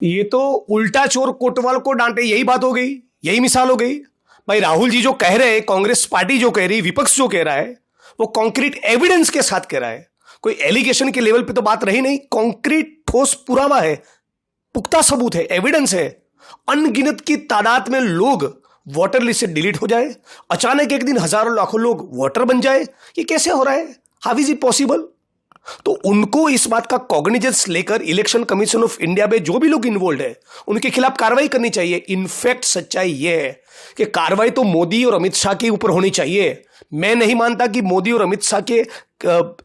ये तो उल्टा चोर कोतवाल को डांटे, यही बात हो गई, यही मिसाल हो गई। भाई राहुल जी जो कह रहे हैं, कांग्रेस पार्टी जो कह रही, विपक्ष जो कह रहा है, वो कॉन्क्रीट एविडेंस के साथ कह रहा है। कोई एलिगेशन के लेवल पे तो बात रही नहीं, कॉन्क्रीट ठोस पुरावा है, पुख्ता सबूत है, एविडेंस है। अनगिनत की तादाद में लोग वोटर लिस्ट से डिलीट हो जाए, अचानक एक दिन हजारों लाखों लोग वोटर बन जाए, ये कैसे हो रहा है? How is it possible? तो उनको इस बात का कॉग्निजेंस लेकर इलेक्शन कमीशन ऑफ इंडिया में जो भी लोग इन्वॉल्व है उनके खिलाफ कार्रवाई करनी चाहिए। इनफैक्ट सच्चाई यह है कि कार्रवाई तो मोदी और अमित शाह के ऊपर होनी चाहिए। मैं नहीं मानता कि मोदी और अमित शाह के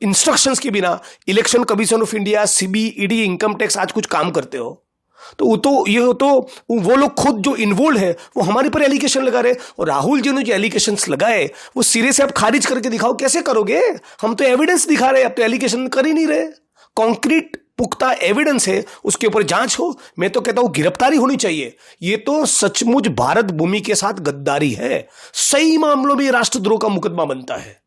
इंस्ट्रक्शंस के बिना election commission of India, CB, ED, income tax आज कुछ काम करते हो। तो वो लोग खुद जो इन्वॉल्व है वो हमारे पर एलिगेशन लगा रहे। और राहुल जी ने जो एलिगेशंस लगाए वो सिरे से आप खारिज करके दिखाओ। कैसे करोगे? हम तो एविडेंस दिखा रहे हैं, अब तो एलिगेशन कर ही नहीं रहे। कॉन्क्रीट पुख्ता एविडेंस है, उसके ऊपर जांच हो। मैं तो कहता हूं गिरफ्तारी होनी चाहिए। ये तो सचमुच भारत भूमि के साथ गद्दारी है। सही मामलों में राष्ट्रद्रोह का मुकदमा बनता है।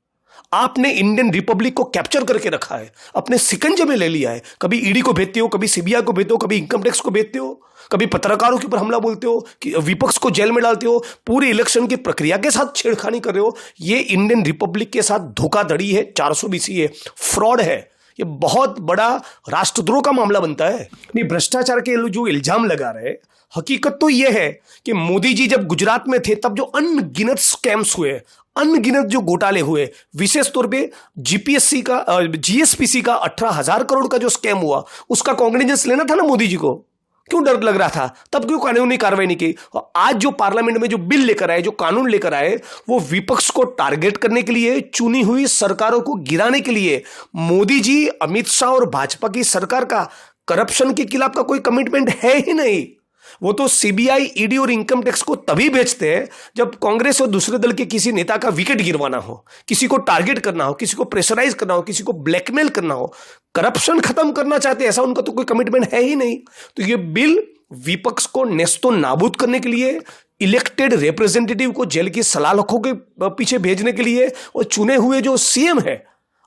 आपने इंडियन रिपब्लिक को कैप्चर करके रखा है, अपने शिकंजे में ले लिया है। कभी ईडी को भेजते हो, कभी सीबीआई को भेजते हो, कभी इनकम टैक्स को भेजते हो, कभी पत्रकारों के ऊपर हमला बोलते हो, कि विपक्ष को जेल में डालते हो, पूरी इलेक्शन की प्रक्रिया के साथ छेड़खानी कर रहे हो। ये इंडियन रिपब्लिक के साथ धोखाधड़ी है, 420 है, फ्रॉड है। ये बहुत बड़ा राष्ट्रद्रोह का मामला बनता है। नहीं, भ्रष्टाचार के जो इल्जाम लगा रहे, हकीकत तो यह है कि मोदी जी जब गुजरात में थे तब जो अनगिनत स्कैम्स हुए, अनगिनत जो घोटाले हुए, विशेष तौर पे जीएसपीसी का 18,000 करोड़ का जो स्कैम हुआ, उसका कॉग्निजेंस लेना था ना मोदी जी को। क्यों डर लग रहा था? तब क्यों कानूनी कार्रवाई नहीं की? और आज जो पार्लियामेंट में जो बिल लेकर आए, जो कानून लेकर आए, वो विपक्ष को टारगेट करने के लिए, चुनी हुई सरकारों को गिराने के लिए। मोदी जी, अमित शाह और भाजपा की सरकार का करप्शन के खिलाफ का कोई कमिटमेंट है ही नहीं। वो तो सीबीआई, ईडी और इनकम टैक्स को तभी भेजते हैं जब कांग्रेस और दूसरे दल के किसी नेता का विकेट गिरवाना हो, किसी को टारगेट करना हो, किसी को प्रेशराइज करना हो, किसी को ब्लैकमेल करना हो। करप्शन खत्म करना चाहते हैं, ऐसा उनका तो कोई कमिटमेंट है ही नहीं। तो ये बिल विपक्ष को नेस्तो नाबूद करने के लिए, इलेक्टेड रिप्रेजेंटेटिव को जेल की सलाखों के पीछे भेजने के लिए, और चुने हुए जो सीएम है,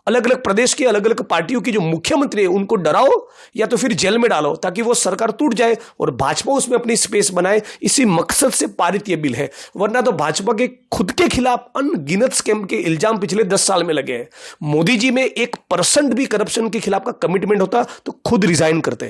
अलग अलग प्रदेश की अलग अलग पार्टियों की जो मुख्यमंत्री है, उनको डराओ या तो फिर जेल में डालो ताकि वो सरकार टूट जाए और भाजपा उसमें अपनी स्पेस बनाए। इसी मकसद से पारित ये बिल है। वरना तो भाजपा के खुद के खिलाफ अनगिनत स्कैम के इल्जाम पिछले 10 साल में लगे हैं। मोदी जी में 1% भी करप्शन के खिलाफ का कमिटमेंट होता तो खुद रिजाइन करते हैं।